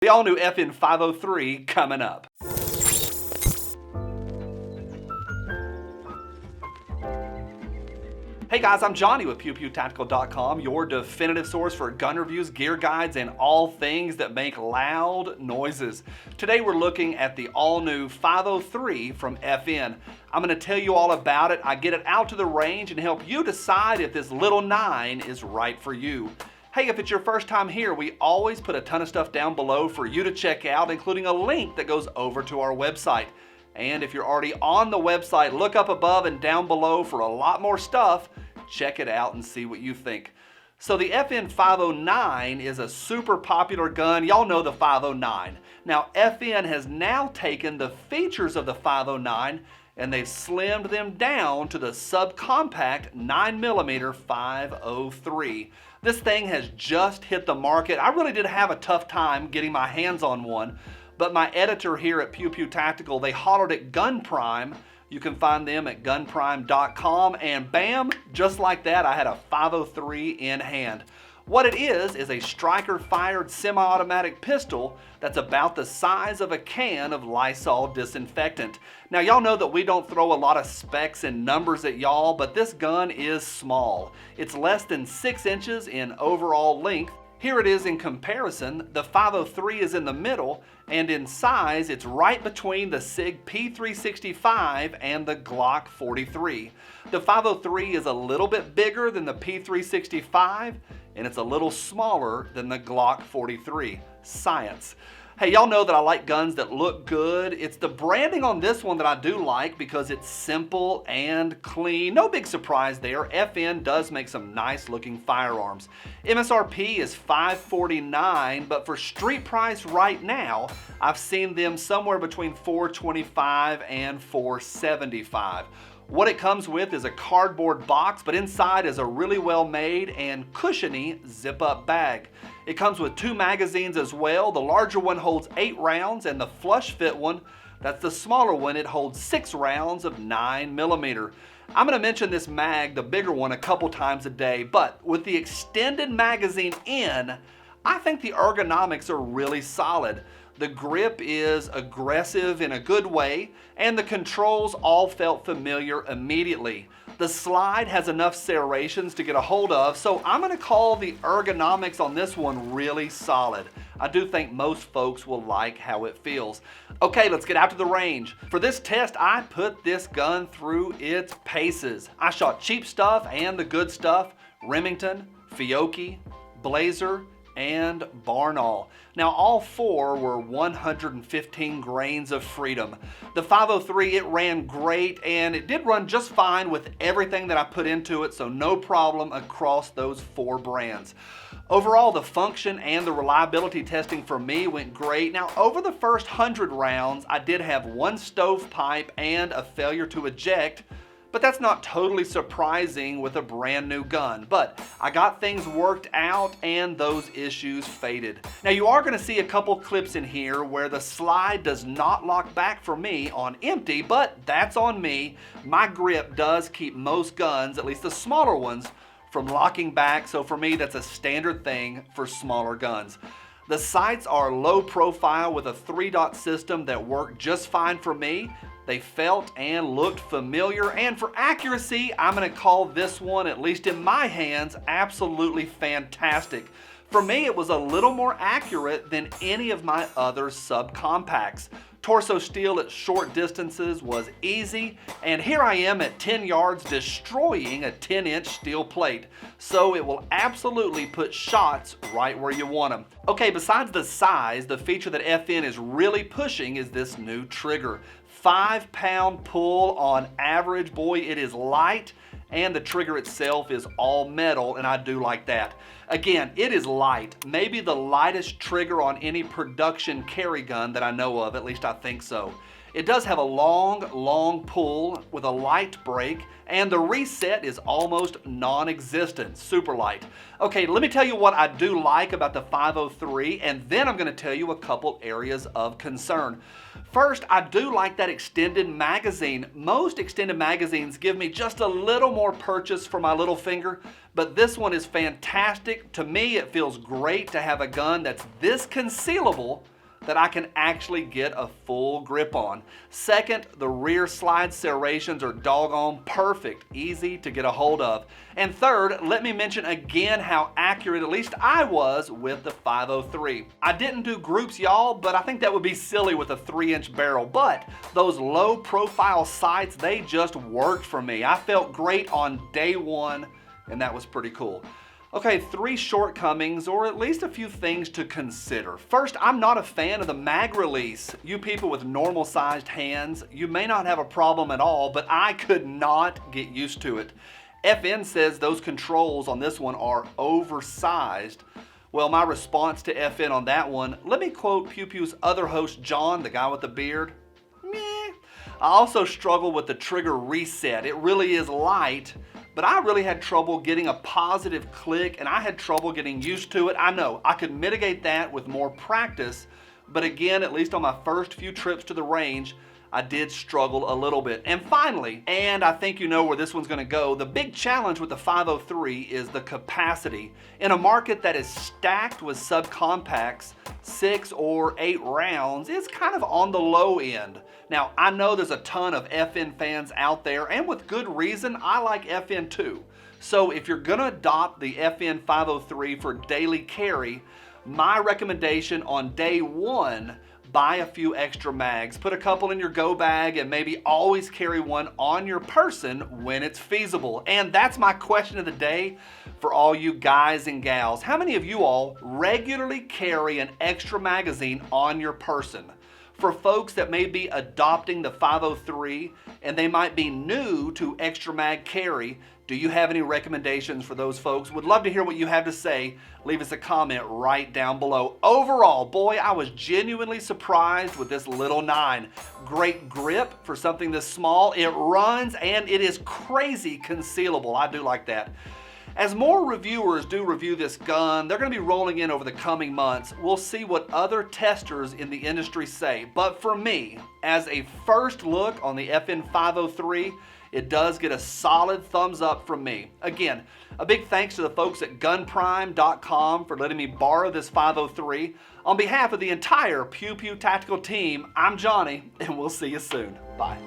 The all-new FN 503 coming up. Hey guys, I'm Johnny with PewPewTactical.com, your definitive source for gun reviews, gear guides, and all things that make loud noises. Today we're looking at the all-new 503 from FN. I'm going to tell you all about it. I get it out to the range and help you decide if this little 9 is right for you. Hey, if it's your first time here, we always put a ton of stuff down below for you to check out, including a link that goes over to our website. And if you're already on the website, look up above and down below for a lot more stuff. Check it out and see what you think. So the FN 509 is a super popular gun. Y'all know the 509. Now FN has now taken the features of the 509 and they've slimmed them down to the Subcompact 9mm 503. This thing has just hit the market. I really did have a tough time getting my hands on one, but my editor here at Pew Pew Tactical, they hollered at Gun Prime. You can find them at gunprime.com, and bam, just like that, I had a 503 in hand. What it is a striker-fired semi-automatic pistol that's about the size of a can of Lysol disinfectant. Now, y'all know that we don't throw a lot of specs and numbers at y'all, but this gun is small. It's less than 6 inches in overall length. Here it is in comparison. The 503 is in the middle, and in size, it's right between the Sig P365 and the Glock 43. The 503 is a little bit bigger than the P365, and it's a little smaller than the Glock 43. Science. Hey, y'all know that I like guns that look good. It's the branding on this one that I do like because it's simple and clean. No big surprise there. FN does make some nice looking firearms. MSRP is $549, but for street price right now, I've seen them somewhere between $425 and $475. What it comes with is a cardboard box, but inside is a really well made and cushiony zip-up bag. It comes with 2 magazines as well. The larger one holds 8 rounds, and the flush fit one, that's the smaller one, it holds 6 rounds of 9mm. I'm going to mention this mag, the bigger one, a couple times a day, but with the extended magazine in, I think the ergonomics are really solid. The grip is aggressive in a good way, and the controls all felt familiar immediately. The slide has enough serrations to get a hold of, so I'm going to call the ergonomics on this one really solid. I do think most folks will like how it feels. Okay, let's get out to the range. For this test, I put this gun through its paces. I shot cheap stuff and the good stuff, Remington, Fiocchi, Blazer, and Barnall. Now all 4 were 115 grains of freedom. The 503, it ran great, and it did run just fine with everything that I put into it, so no problem across those 4 brands. Overall, the function and the reliability testing for me went great. Now over the first 100 rounds, I did have 1 stovepipe and a failure to eject, but that's not totally surprising with a brand new gun. But I got things worked out and those issues faded. Now you are going to see a couple clips in here where the slide does not lock back for me on empty, but that's on me. My grip does keep most guns, at least the smaller ones, from locking back, so for me that's a standard thing for smaller guns. The sights are low profile with a 3-dot system that worked just fine for me. They felt and looked familiar, and for accuracy, I'm going to call this one, at least in my hands, absolutely fantastic. For me, it was a little more accurate than any of my other subcompacts. Torso steel at short distances was easy, and here I am at 10 yards destroying a 10-inch steel plate. So it will absolutely put shots right where you want them. Okay, besides the size, the feature that FN is really pushing is this new trigger. 5-pound pull on average. Boy, it is light, and the trigger itself is all metal, and I do like that. Again, it is light, maybe the lightest trigger on any production carry gun that I know of, at least I think so. It does have a long pull with a light break, and the reset is almost non-existent, super light. Okay, let me tell you what I do like about the 503, and then I'm gonna tell you a couple areas of concern. First, I do like that extended magazine. Most extended magazines give me just a little more purchase for my little finger, but this one is fantastic. To me, it feels great to have a gun that's this concealable that I can actually get a full grip on. Second, the rear slide serrations are doggone perfect, easy to get a hold of. And third, let me mention again how accurate, at least I was, with the 503. I didn't do groups, y'all, but I think that would be silly with a 3-inch barrel. But those low profile sights, they just worked for me. I felt great on day one, and that was pretty cool. Okay, 3 shortcomings, or at least a few things to consider. First, I'm not a fan of the mag release. You people with normal sized hands, you may not have a problem at all, but I could not get used to it. FN says those controls on this one are oversized. Well, my response to FN on that one, let me quote Pew Pew's other host, John, the guy with the beard. Meh. I also struggle with the trigger reset. It really is light, but I really had trouble getting a positive click, and I had trouble getting used to it. I know I could mitigate that with more practice, but again, at least on my first few trips to the range, I did struggle a little bit. And finally, and I think you know where this one's gonna go, the big challenge with the 503 is the capacity. In a market that is stacked with subcompacts, 6 or 8 rounds is kind of on the low end. Now, I know there's a ton of FN fans out there, and with good reason. I like FN too. So if you're gonna adopt the FN 503 for daily carry, my recommendation on day one, buy a few extra mags, put a couple in your go bag, and maybe always carry one on your person when it's feasible. And that's my question of the day for all you guys and gals. How many of you all regularly carry an extra magazine on your person? For folks that may be adopting the 503 and they might be new to extra mag carry, do you have any recommendations for those folks? Would love to hear what you have to say. Leave us a comment right down below. Overall, boy, I was genuinely surprised with this little 9. Great grip for something this small. It runs and it is crazy concealable. I do like that. As more reviewers do review this gun, they're going to be rolling in over the coming months. We'll see what other testers in the industry say. But for me, as a first look on the FN 503, it does get a solid thumbs up from me. Again, a big thanks to the folks at gunprime.com for letting me borrow this 503. On behalf of the entire Pew Pew Tactical team, I'm Johnny, and we'll see you soon. Bye.